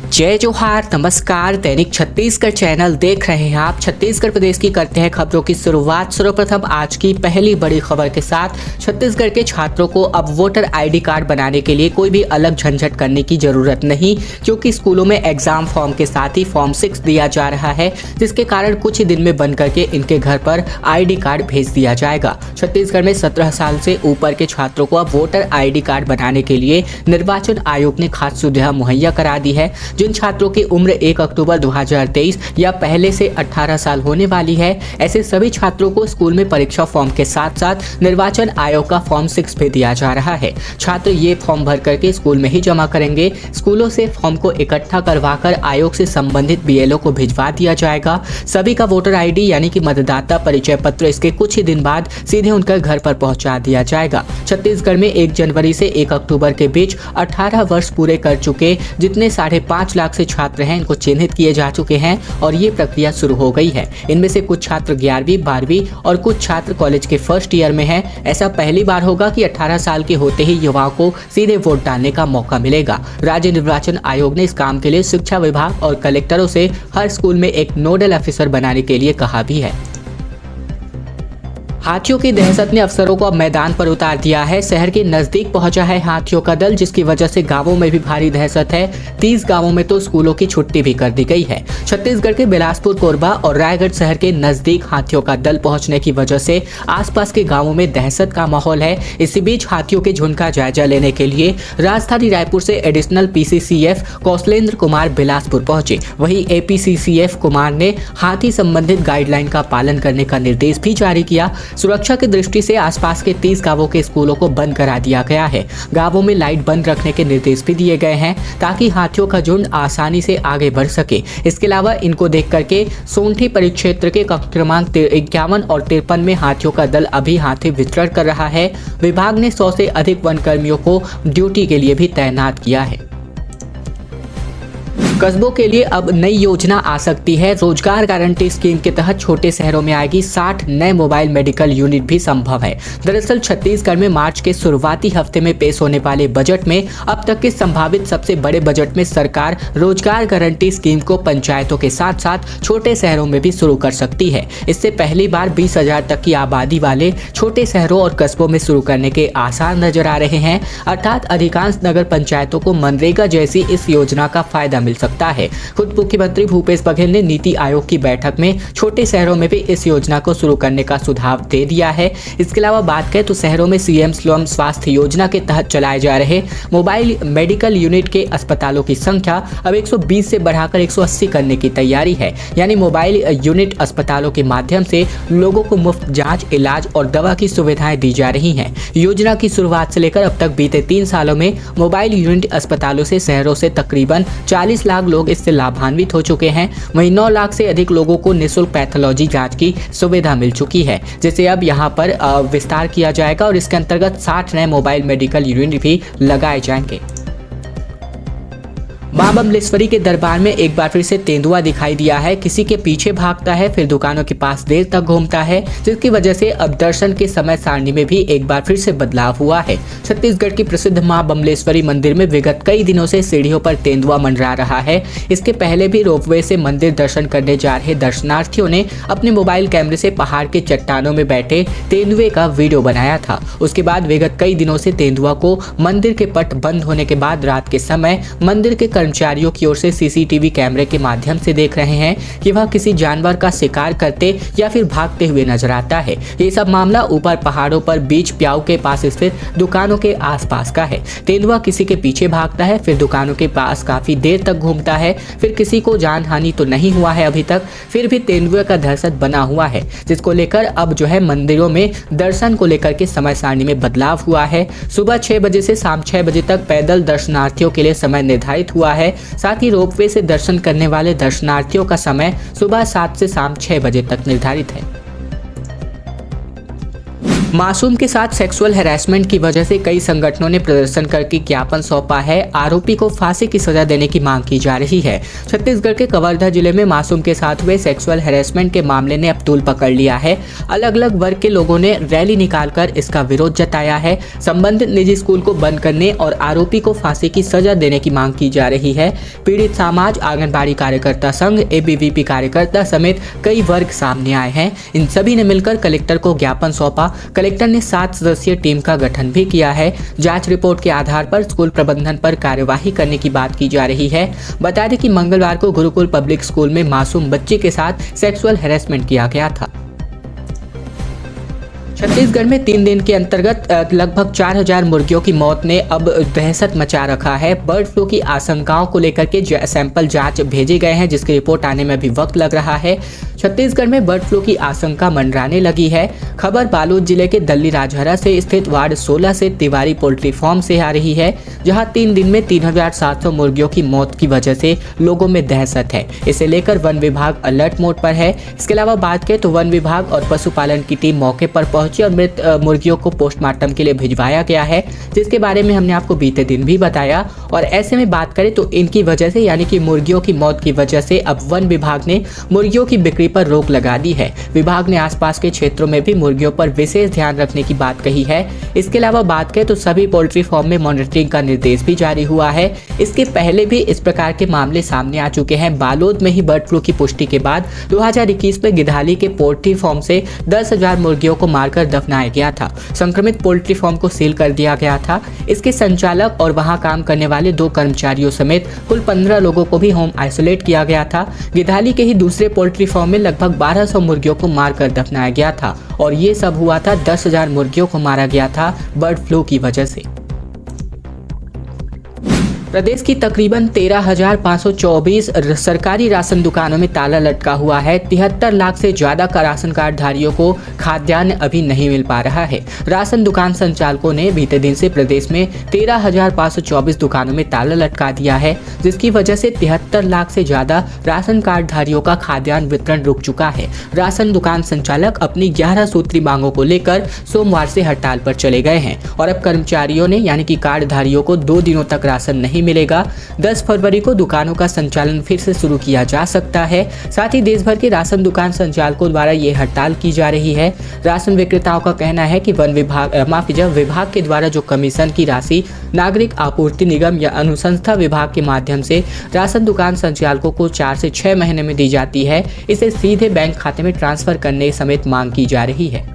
जय जोहार, नमस्कार। दैनिक छत्तीसगढ़ चैनल देख रहे हैं आप। छत्तीसगढ़ प्रदेश की करते हैं खबरों की शुरुआत। सर्वप्रथम आज की पहली बड़ी खबर के साथ। छत्तीसगढ़ के छात्रों को अब वोटर आईडी कार्ड बनाने के लिए कोई भी अलग झंझट करने की जरूरत नहीं, क्योंकि स्कूलों में एग्जाम फॉर्म के साथ ही फॉर्म 6 दिया जा रहा है, जिसके कारण कुछ ही दिन में बन करके इनके घर पर आईडी कार्ड भेज दिया जाएगा। छत्तीसगढ़ में 17 साल से ऊपर के छात्रों को अब वोटर आईडी कार्ड बनाने के लिए निर्वाचन आयोग ने खास सुविधा मुहैया करा दी है। जिन छात्रों की उम्र 1 अक्टूबर 2023 या पहले से 18 साल होने वाली है, ऐसे सभी छात्रों को स्कूल में परीक्षा फॉर्म के साथ साथ निर्वाचन आयोग का फॉर्म 6 भी दिया जा रहा है। छात्र ये फॉर्म भर करके स्कूल में ही जमा करेंगे। स्कूलों से फॉर्म को इकट्ठा करवाकर आयोग से संबंधित बीएलओ को भिजवा दिया जाएगा। सभी का वोटर आईडी यानी कि मतदाता परिचय पत्र इसके कुछ ही दिन बाद सीधे उनके घर पर पहुंचा दिया जाएगा। छत्तीसगढ़ में 1 जनवरी से 1 अक्टूबर के बीच 18 वर्ष पूरे कर चुके जितने 5.5 लाख से छात्र हैं, इनको चिन्हित किए जा चुके हैं और ये प्रक्रिया शुरू हो गई है। इनमें से कुछ छात्र 11वीं, 12वीं और कुछ छात्र कॉलेज के फर्स्ट ईयर में हैं। ऐसा पहली बार होगा कि 18 साल के होते ही युवाओं को सीधे वोट डालने का मौका मिलेगा। राज्य निर्वाचन आयोग ने इस काम के लिए शिक्षा विभाग और कलेक्टरों से हर स्कूल में एक नोडल ऑफिसर बनाने के लिए कहा भी है। हाथियों की दहशत ने अफसरों को अब मैदान पर उतार दिया है। शहर के नजदीक पहुंचा है हाथियों का दल, जिसकी वजह से गांवों में भी भारी दहशत है। 30 गांवों में तो स्कूलों की छुट्टी भी कर दी गई है। छत्तीसगढ़ के बिलासपुर, कोरबा और रायगढ़ शहर के नजदीक हाथियों का दल पहुंचने की वजह से आसपास के गांवों में दहशत का माहौल है। इसी बीच हाथियों के झुंड का जायजा लेने के लिए राजधानी रायपुर से एडिशनल पीसीसीएफ कौशलेंद्र कुमार बिलासपुर पहुंचे। वहीं एपीसीसीएफ कुमार ने हाथी संबंधित गाइडलाइन का पालन करने का निर्देश भी जारी किया। सुरक्षा की दृष्टि से आसपास के 30 गांवों के स्कूलों को बंद करा दिया गया है। गांवों में लाइट बंद रखने के निर्देश भी दिए गए हैं, ताकि हाथियों का झुंड आसानी से आगे बढ़ सके। इसके अलावा इनको देख करके सोंठी परिक्षेत्र के कक्ष क्रमांक 51 और 53 में हाथियों का दल अभी हाथी विचरण कर रहा है। विभाग ने 100 से अधिक वन कर्मियों को ड्यूटी के लिए भी तैनात किया है। कस्बों के लिए अब नई योजना आ सकती है। रोजगार गारंटी स्कीम के तहत छोटे शहरों में आएगी 60 नए मोबाइल मेडिकल यूनिट भी संभव है। दरअसल छत्तीसगढ़ में मार्च के शुरुआती हफ्ते में पेश होने वाले बजट में अब तक के संभावित सबसे बड़े बजट में सरकार रोजगार गारंटी स्कीम को पंचायतों के साथ साथ छोटे शहरों में भी शुरू कर सकती है। इससे पहली बार 20,000 तक की आबादी वाले छोटे शहरों और कस्बों में शुरू करने के आसार नजर आ रहे हैं। अर्थात अधिकांश नगर पंचायतों को मनरेगा जैसी इस योजना का फायदा मिल सकता है। खुद मुख्यमंत्री भूपेश बघेल ने नीति आयोग की बैठक में छोटे शहरों में भी इस योजना को शुरू करने का सुझाव दे दिया है। इसके अलावा बात करें तो शहरों में सीएम स्लम स्वास्थ्य योजना के तहत चलाए जा रहे मोबाइल मेडिकल यूनिट के अस्पतालों की संख्या अब 120 से बढ़ाकर 180 करने की तैयारी है। यानी मोबाइल यूनिट अस्पतालों के माध्यम से लोगों को मुफ्त जांच, इलाज और दवा की सुविधाएं दी जा रही हैं। योजना की शुरुआत से लेकर अब तक बीते 3 सालों में मोबाइल यूनिट अस्पतालों से शहरों से तकरीबन 40 लाख लोग इससे लाभान्वित हो चुके हैं। वहीं 9 लाख से अधिक लोगों को निःशुल्क पैथोलॉजी जांच की सुविधा मिल चुकी है, जिसे अब यहां पर विस्तार किया जाएगा और इसके अंतर्गत 60 नए मोबाइल मेडिकल यूनिट भी लगाए जाएंगे। मां बमलेश्वरी के दरबार में एक बार फिर से तेंदुआ दिखाई दिया है। किसी के पीछे भागता है, फिर दुकानों के पास देर तक घूमता है, जिसकी वजह से अब दर्शन के समय सारणी में भी एक बार फिर से बदलाव हुआ है। छत्तीसगढ़ की प्रसिद्ध मां बमलेश्वरी मंदिर में विगत कई दिनों से सीढ़ियों पर तेंदुआ मंडरा रहा है। इसके पहले भी रोपवे से मंदिर दर्शन करने जा रहे दर्शनार्थियों ने अपने मोबाइल कैमरे से पहाड़ के चट्टानों में बैठे तेंदुए का वीडियो बनाया था। उसके बाद विगत कई दिनों से तेंदुआ को मंदिर के पट बंद होने के बाद रात के समय मंदिर के कर्मचारियों की ओर से सीसीटीवी कैमरे के माध्यम से देख रहे हैं कि वह किसी जानवर का शिकार करते या फिर भागते हुए नजर आता है। ये सब मामला ऊपर पहाड़ों पर बीच प्याऊ के पास स्थित दुकानों के आसपास का है। तेंदुआ किसी के पीछे भागता है, फिर दुकानों के पास काफी देर तक घूमता है, फिर किसी को जान हानि तो नहीं हुआ है अभी तक, फिर भी तेंदुए का दहशत बना हुआ है, जिसको लेकर अब जो है मंदिरों में दर्शन को लेकर के समय सारणी में बदलाव हुआ है। सुबह 6 बजे से शाम 6 बजे तक पैदल दर्शनार्थियों के लिए समय निर्धारित हुआ है। साथ ही रोपवे से दर्शन करने वाले दर्शनार्थियों का समय सुबह 7 से शाम 6 बजे तक निर्धारित है। मासूम के साथ सेक्सुअल हैरेसमेंट की वजह से कई संगठनों ने प्रदर्शन करके ज्ञापन सौंपा है। आरोपी को फांसी की सजा देने की मांग की जा रही है। छत्तीसगढ़ के कवर्धा जिले में मासूम के साथ हुए सेक्सुअल हैरेसमेंट के मामले ने अब तूल पकड़ लिया है। अलग अलग वर्ग के लोगों ने रैली निकालकर इसका विरोध जताया है। संबंधित निजी स्कूल को बंद करने और आरोपी को फांसी की सजा देने की मांग की जा रही है। पीड़ित समाज, आंगनबाड़ी कार्यकर्ता संघ, एबीवीपी कार्यकर्ता समेत कई वर्ग सामने आए हैं। इन सभी ने मिलकर कलेक्टर को ज्ञापन सौंपा। कलेक्टर ने 7 सदस्यीय टीम का गठन भी किया है। जांच रिपोर्ट के आधार पर स्कूल प्रबंधन पर कार्यवाही करने की बात की जा रही है। बता दें कि मंगलवार को गुरुकुल पब्लिक स्कूल में मासूम बच्चे के साथ सेक्सुअल हैरेसमेंट किया गया था। छत्तीसगढ़ में 3 दिन के अंतर्गत लगभग 4000 मुर्गियों की मौत ने अब दहशत मचा रखा है। बर्ड फ्लू की आशंकाओं को लेकर के सैंपल जांच भेजे गए हैं, जिसकी रिपोर्ट आने में भी वक्त लग रहा है। छत्तीसगढ़ में बर्ड फ्लू की आशंका मंडराने लगी है। खबर बालोद जिले के दल्ली राजहरा से स्थित वार्ड 16 से तिवारी पोल्ट्री फार्म से आ रही है, जहां 3 दिन में 3700 मुर्गियों की मौत की वजह से लोगों में दहशत है। इसे लेकर वन विभाग अलर्ट मोड पर है। इसके अलावा बात करें तो वन विभाग और पशुपालन की टीम मौके पर पहुंची और मृत मुर्गियों को पोस्टमार्टम के लिए भिजवाया गया है, जिसके बारे में हमने आपको बीते दिन भी बताया। और ऐसे में बात करें तो इनकी वजह से यानी कि मुर्गियों की मौत की वजह से अब वन विभाग ने मुर्गियों की बिक्री पर रोक लगा दी है। विभाग ने आसपास के क्षेत्रों में भी मुर्गियों पर विशेष ध्यान रखने की बात कही है। इसके अलावा बात करें तो सभी पोल्ट्री फार्म में मॉनिटरिंग का निर्देश भी जारी हुआ है। इसके पहले भी इस प्रकार के मामले सामने आ चुके हैं। बालोद में ही बर्ड फ्लू की पुष्टि के बाद 2021 में गिधाली के पोल्ट्री फार्म से 10,000 मुर्गियों को मारकर दफनाया गया था। संक्रमित पोल्ट्री फार्म को सील कर दिया गया था। इसके संचालक और वहां काम करने वाले 2 कर्मचारियों समेत कुल 15 लोगों को भी होम आइसोलेट किया गया था। गिधाली के ही दूसरे पोल्ट्री फार्म में लगभग 1200 मुर्गियों को मारकर दफनाया गया था और ये सब हुआ था 10,000 मुर्गियों को मारा गया था बर्ड फ्लू की वजह से। प्रदेश की तकरीबन 13,524 सरकारी राशन दुकानों में ताला लटका हुआ है। 73 लाख से ज्यादा का राशन कार्ड धारियों को खाद्यान्न अभी नहीं मिल पा रहा है। राशन दुकान संचालकों ने बीते दिन से प्रदेश में 13,524 दुकानों में ताला लटका दिया है, जिसकी वजह से 73 लाख से ज्यादा राशन कार्ड धारियों का खाद्यान्न वितरण रुक चुका है। राशन दुकान संचालक अपनी 11 सूत्री मांगों को लेकर सोमवार से हड़ताल पर चले गए हैं और अब कर्मचारियों ने यानी कि कार्ड धारियों को 2 दिनों तक राशन नहीं मिलेगा। 10 फरवरी को दुकानों का संचालन फिर से शुरू किया जा सकता है। साथ ही देश भर के राशन दुकान संचालकों द्वारा ये हड़ताल की जा रही है। राशन विक्रेताओं का कहना है कि विभाग के द्वारा जो कमीशन की राशि नागरिक आपूर्ति निगम या अनुसंस्था विभाग के माध्यम से राशन दुकान संचालकों को 4 से 6 महीने में दी जाती है, इसे सीधे बैंक खाते में ट्रांसफर करने समेत मांग की जा रही है।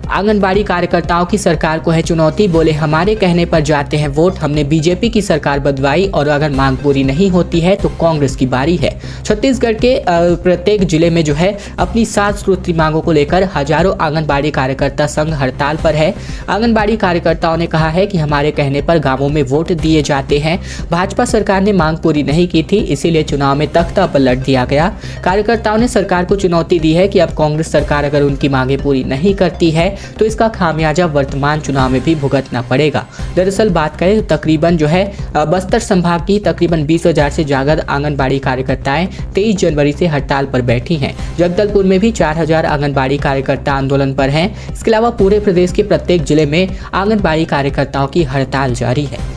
आंगनबाड़ी कार्यकर्ताओं की सरकार को है चुनौती। बोले हमारे कहने पर जाते हैं वोट। हमने बीजेपी की सरकार बदलवाई और अगर मांग पूरी नहीं होती है तो कांग्रेस की बारी है। छत्तीसगढ़ के प्रत्येक जिले में जो है अपनी 7 सूत्री मांगों को लेकर हजारों आंगनबाड़ी कार्यकर्ता संघ हड़ताल पर है। आंगनबाड़ी कार्यकर्ताओं ने कहा है कि हमारे कहने पर गाँवों में वोट दिए जाते हैं। भाजपा सरकार ने मांग पूरी नहीं की थी, इसीलिए चुनाव में तख्ता पलट दिया गया। कार्यकर्ताओं ने सरकार को चुनौती दी है कि अब कांग्रेस सरकार अगर उनकी मांगे पूरी नहीं करती है तो इसका खामियाजा वर्तमान चुनाव में भी भुगतना पड़ेगा। दरअसल बात करें तो तकरीबन जो है बस्तर संभाग की तकरीबन 20,000 से ज्यादा आंगनबाड़ी कार्यकर्ताएं 23 जनवरी से हड़ताल पर बैठी हैं। जगदलपुर में भी 4,000 आंगनबाड़ी कार्यकर्ता आंदोलन पर हैं। इसके अलावा पूरे प्रदेश के प्रत्येक जिले में आंगनबाड़ी कार्यकर्ताओं की हड़ताल जारी है।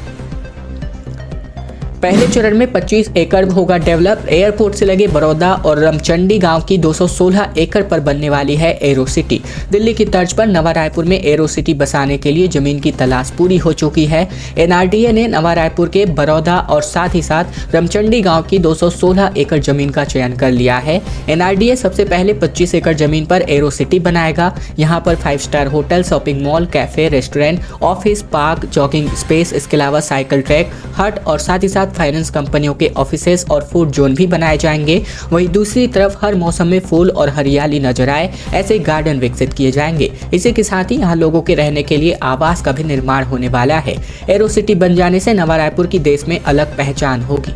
पहले चरण में 25 एकड़ होगा डेवलप। एयरपोर्ट से लगे बड़ौदा और रमचंडी गांव की 216 एकड़ पर बनने वाली है एरो सिटी। दिल्ली की तर्ज पर नवा रायपुर में एरो सिटी बसाने के लिए जमीन की तलाश पूरी हो चुकी है। एनआरडीए ने नवा रायपुर के बड़ौदा और साथ ही साथ रमचंडी गांव की 216 एकड़ जमीन का चयन कर लिया है। एनआरडीए सबसे पहले 25 एकड़ जमीन पर एरो सिटी बनाएगा। यहाँ पर 5 star hotel, shopping mall, cafe, restaurant, office, park, jogging space, इसके अलावा साइकिल ट्रैक, हट और साथ ही साथ फाइनेंस कंपनियों के ऑफिसेस और फूड जोन भी बनाए जाएंगे। वहीं दूसरी तरफ हर मौसम में फूल और हरियाली नजर आए ऐसे गार्डन विकसित किए जाएंगे। इसी के साथ ही यहाँ लोगों के रहने के लिए आवास का भी निर्माण होने वाला है। एरो सिटी बन जाने से नवा रायपुर की देश में अलग पहचान होगी।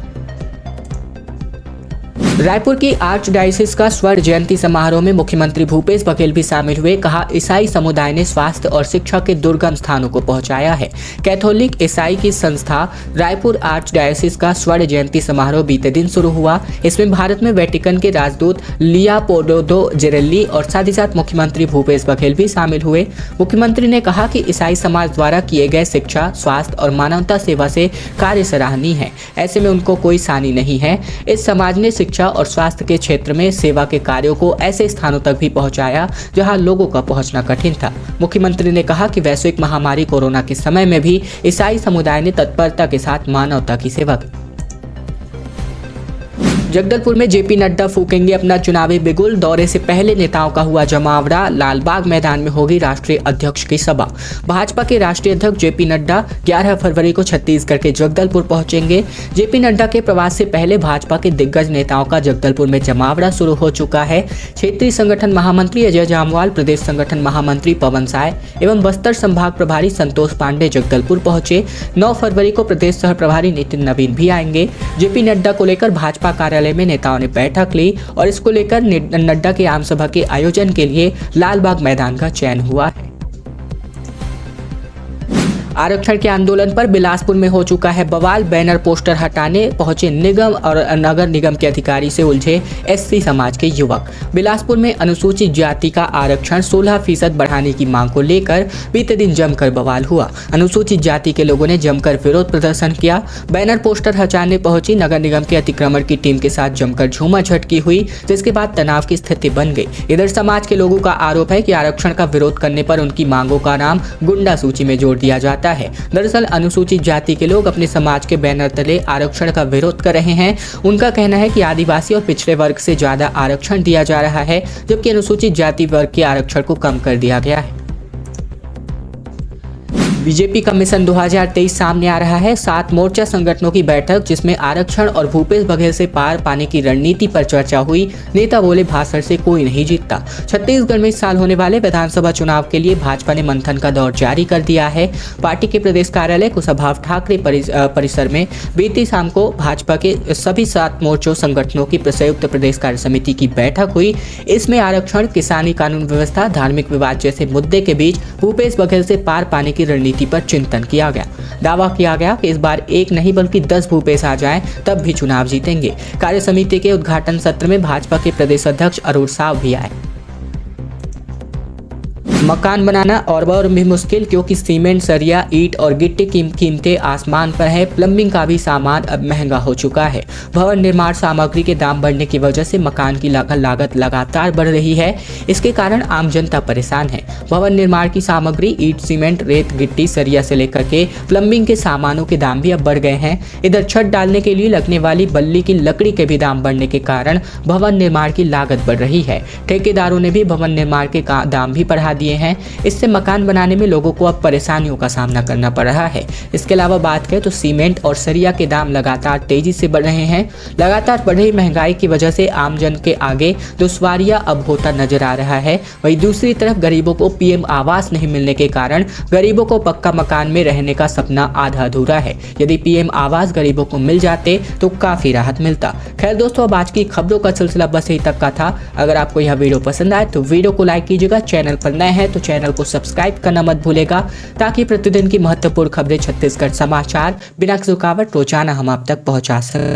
रायपुर की आर्च डायसिस का स्वर्ण जयंती समारोह में मुख्यमंत्री भूपेश बघेल भी शामिल हुए। कहा, ईसाई समुदाय ने स्वास्थ्य और शिक्षा के दुर्गम स्थानों को पहुंचाया है। कैथोलिक ईसाई की संस्था रायपुर आर्च डायसिस का स्वर्ण जयंती समारोह बीते दिन शुरू हुआ। इसमें भारत में वेटिकन के राजदूत लियोपोल्डो जेरेल्ली और साथ ही साथ मुख्यमंत्री भूपेश बघेल भी शामिल हुए। मुख्यमंत्री ने कहा कि ईसाई समाज द्वारा किए गए शिक्षा, स्वास्थ्य और मानवता सेवा से कार्य सराहनीय है। ऐसे में उनको कोई सानी नहीं है। इस समाज ने शिक्षा और स्वास्थ्य के क्षेत्र में सेवा के कार्यों को ऐसे स्थानों तक भी पहुंचाया जहां लोगों का पहुंचना कठिन था। मुख्यमंत्री ने कहा कि वैश्विक महामारी कोरोना के समय में भी ईसाई समुदाय ने तत्परता के साथ मानवता की सेवा की। जगदलपुर में जेपी नड्डा फूकेंगे अपना चुनावी बिगुल। दौरे से पहले नेताओं का हुआ जमावड़ा। लालबाग मैदान में होगी राष्ट्रीय अध्यक्ष की सभा। भाजपा के राष्ट्रीय अध्यक्ष जेपी नड्डा 11 फरवरी को छत्तीसगढ़ के जगदलपुर पहुंचेंगे। जेपी नड्डा के प्रवास से पहले भाजपा के दिग्गज नेताओं का जगदलपुर में जमावड़ा शुरू हो चुका है। क्षेत्रीय संगठन महामंत्री अजय जामवाल, प्रदेश संगठन महामंत्री पवन साय एवं बस्तर संभाग प्रभारी संतोष पांडे जगदलपुर पहुंचे। 9 फरवरी को प्रदेश सह प्रभारी नितिन नवीन भी आएंगे। जेपी नड्डा को लेकर भाजपा कार्यालय में नेताओं ने बैठक ली और इसको लेकर नड्डा के आम सभा के आयोजन के लिए लालबाग मैदान का चयन हुआ है। आरक्षण के आंदोलन पर बिलासपुर में हो चुका है बवाल। बैनर पोस्टर हटाने पहुंचे निगम और नगर निगम के अधिकारी से उलझे एससी समाज के युवक। बिलासपुर में अनुसूचित जाति का आरक्षण 16% बढ़ाने की मांग को लेकर बीते दिन जमकर बवाल हुआ। अनुसूचित जाति के लोगों ने जमकर विरोध प्रदर्शन किया। बैनर पोस्टर हटाने पहुंची नगर निगम के अतिक्रमण की टीम के साथ जमकर झूमाझटकी हुई, जिसके बाद तनाव की स्थिति बन गई। इधर समाज के लोगों का आरोप है कि आरक्षण का विरोध करने पर उनकी मांगों का नाम गुंडा सूची में जोड़ दिया जाता है। दरअसल अनुसूचित जाति के लोग अपने समाज के बैनर तले आरक्षण का विरोध कर रहे हैं। उनका कहना है कि आदिवासी और पिछड़े वर्ग से ज्यादा आरक्षण दिया जा रहा है, जबकि अनुसूचित जाति वर्ग के आरक्षण को कम कर दिया गया है। बीजेपी का मिशन 2023 सामने आ रहा है। 7 मोर्चा संगठनों की बैठक, जिसमें आरक्षण और भूपेश बघेल से पार पाने की रणनीति पर चर्चा हुई। नेता बोले, भाषण से कोई नहीं जीतता। छत्तीसगढ़ में इस साल होने वाले विधानसभा चुनाव के लिए भाजपा ने मंथन का दौर जारी कर दिया है। पार्टी के प्रदेश कार्यालय कुशाभाऊ ठाकरे परिसर में बीती शाम को भाजपा के सभी 7 मोर्चों संगठनों की संयुक्त प्रदेश कार्य समिति की बैठक हुई। इसमें आरक्षण, किसानी कानून व्यवस्था, धार्मिक विवाद जैसे मुद्दे के बीच भूपेश बघेल से पार पाने की रणनीति पर चिंतन किया गया। दावा किया गया कि इस बार एक नहीं बल्कि 10 भूपेश आ जाएं तब भी चुनाव जीतेंगे। कार्य समिति के उद्घाटन सत्र में भाजपा के प्रदेश अध्यक्ष अरुण साव भी आए। मकान बनाना और भी मुश्किल, क्योंकि सीमेंट, सरिया, ईंट और गिट्टी की कीमतें आसमान पर है। प्लम्बिंग का भी सामान अब महंगा हो चुका है। भवन निर्माण सामग्री के दाम बढ़ने की वजह से मकान की लागत लगातार बढ़ रही है। इसके कारण आम जनता परेशान है। भवन निर्माण की सामग्री, ईंट, सीमेंट, रेत, गिट्टी, सरिया से लेकर के प्लम्बिंग के सामानों के दाम भी अब बढ़ गए हैं। इधर छत डालने के लिए लगने वाली बल्ली की लकड़ी के भी दाम बढ़ने के कारण भवन निर्माण की लागत बढ़ रही है। ठेकेदारों ने भी भवन निर्माण के दाम भी बढ़ा दिए हैं। इससे मकान बनाने में लोगों को अब परेशानियों का सामना करना पड़ रहा है। इसके अलावा बात करें तो सीमेंट और सरिया के दाम लगातार तेजी से बढ़ रहे हैं। लगातार बढ़ रही महंगाई की वजह से आमजन के आगे दुश्वारियां अब होता नजर आ रहा है। वहीं दूसरी तरफ गरीबों को पीएम आवास नहीं मिलने के कारण गरीबों को पक्का मकान में रहने का सपना आधा अधूरा है। यदि पीएम आवास गरीबों को मिल जाते तो काफी राहत मिलता। खैर दोस्तों, अब आज की खबरों का सिलसिला बस यही तक का था। अगर आपको यह वीडियो पसंद आए तो वीडियो को लाइक कीजिएगा। चैनल पर नए हैं तो चैनल को सब्सक्राइब करना मत भूलेगा, ताकि प्रतिदिन की महत्वपूर्ण खबरें छत्तीसगढ़ समाचार बिना रुकावट रोजाना हम आप तक पहुंचा सकें।